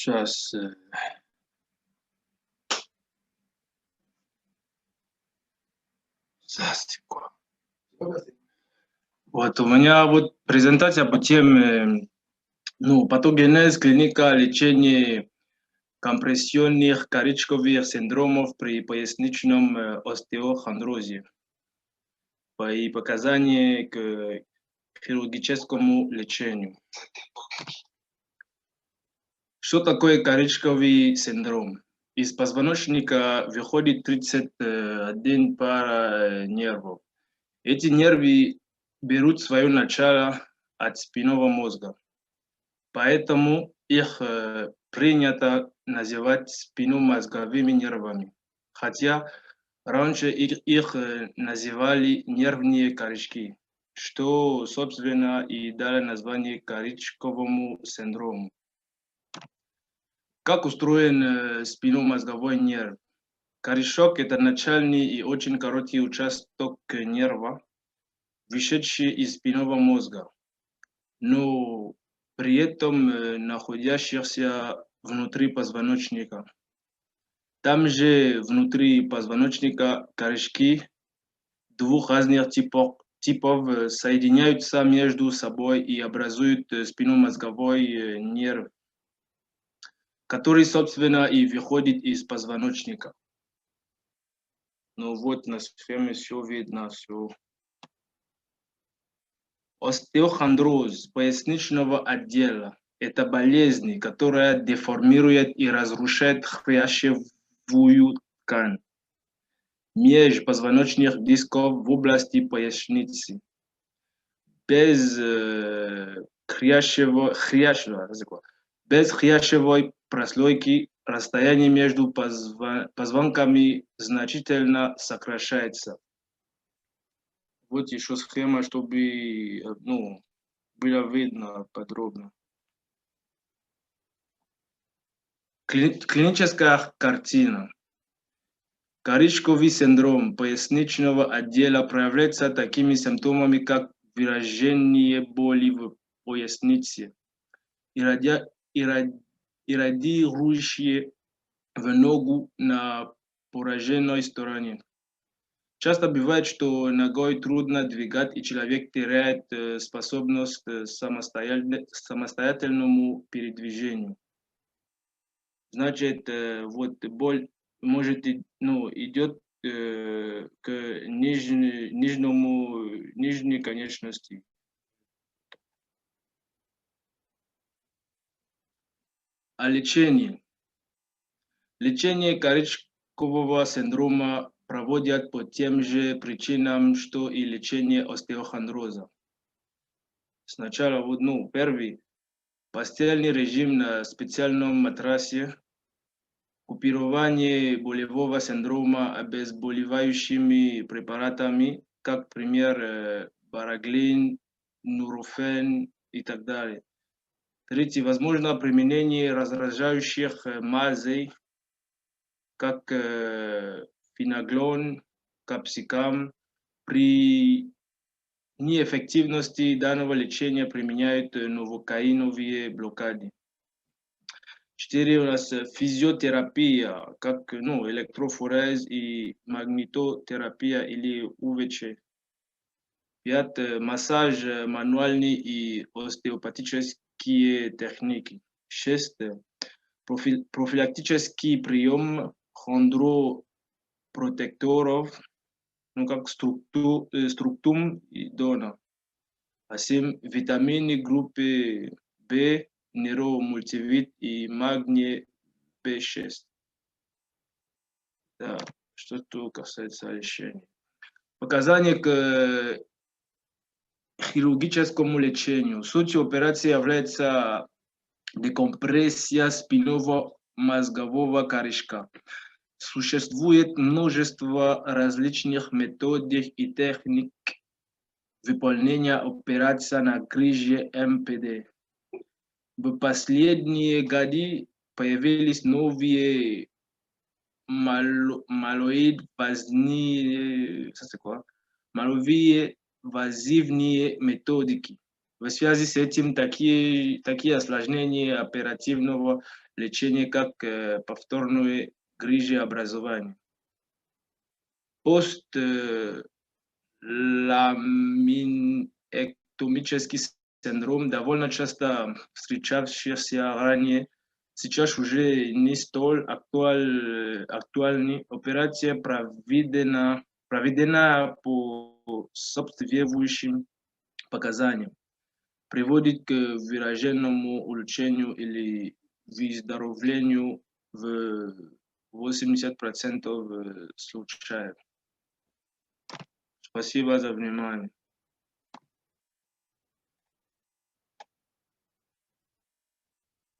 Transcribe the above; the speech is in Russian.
Сейчас. Секунду. Вот у меня вот презентация по теме, патогенез, клиника лечения компрессионных коричковых синдромов при поясничном остеохондрозе и показания к хирургическому лечению. Что такое коричковый синдром? Из позвоночника выходит 31 пара нервов. Эти нервы берут свое начало от спинного мозга, поэтому их принято называть спинномозговыми нервами, хотя раньше их называли нервные корешки, что, собственно, и дало название коричковому синдрому. Как устроен спинномозговой нерв? Корешок – это начальный и очень короткий участок нерва, вышедший из спинного мозга, но при этом находящихся внутри позвоночника. Там же внутри позвоночника корешки двух разных типов соединяются между собой и образуют спинномозговой нерв, который, собственно, и выходит из позвоночника. Ну вот на схеме все видно, все. Остеохондроз поясничного отдела – это болезнь, которая деформирует и разрушает хрящевую ткань межпозвоночных дисков в области поясницы. Без хрящевой прослойки расстояние между позвонками значительно сокращается. Вот еще схема, чтобы было видно подробно. Клиническая картина. Коричковый синдром поясничного отдела проявляется такими симптомами, как выражение боли в пояснице, иррадирующие в ногу на пораженной стороне. Часто бывает, что ногой трудно двигать, и человек теряет способность к самостоятельному передвижению. Значит, вот боль может идет к нижней конечности. А лечение? Лечение коричкового синдрома проводят по тем же причинам, что и лечение остеохондроза. Сначала, первый постельный режим на специальном матрасе, купирование болевого синдрома обезболивающими препаратами, как, пример, бараглин, нурофен и так далее. Третий, возможно применение раздражающих мазей, как феноглон, капсикам. При неэффективности данного лечения применяют новокаиновые блокады. 4 у нас физиотерапия, как электрофорез и магнитотерапия или УВЧ. 5 массаж мануальный и остеопатические техники. 6 профилактический прием хондропротекторов, как структум и дона. 7 витамины группы В, нейромультивит и магний B6. Да, что касается лечения. Показания к хирургическому лечению. Суть операции является декомпрессия спинного мозгового корешка. Существует множество различных методик и техник выполнения операции на грыже МПД. В последние годы появились новые малоинвазивные методики, В связи с этим такие осложнения оперативного лечения, как повторные грыжи образования. Ламинэктомический синдром довольно часто встречавшийся ранее, сейчас уже не столь актуальный. Операция проведена по соответствующим показаниям, приводит к выраженному улучшению или выздоровлению в 80% случаев. Спасибо за внимание.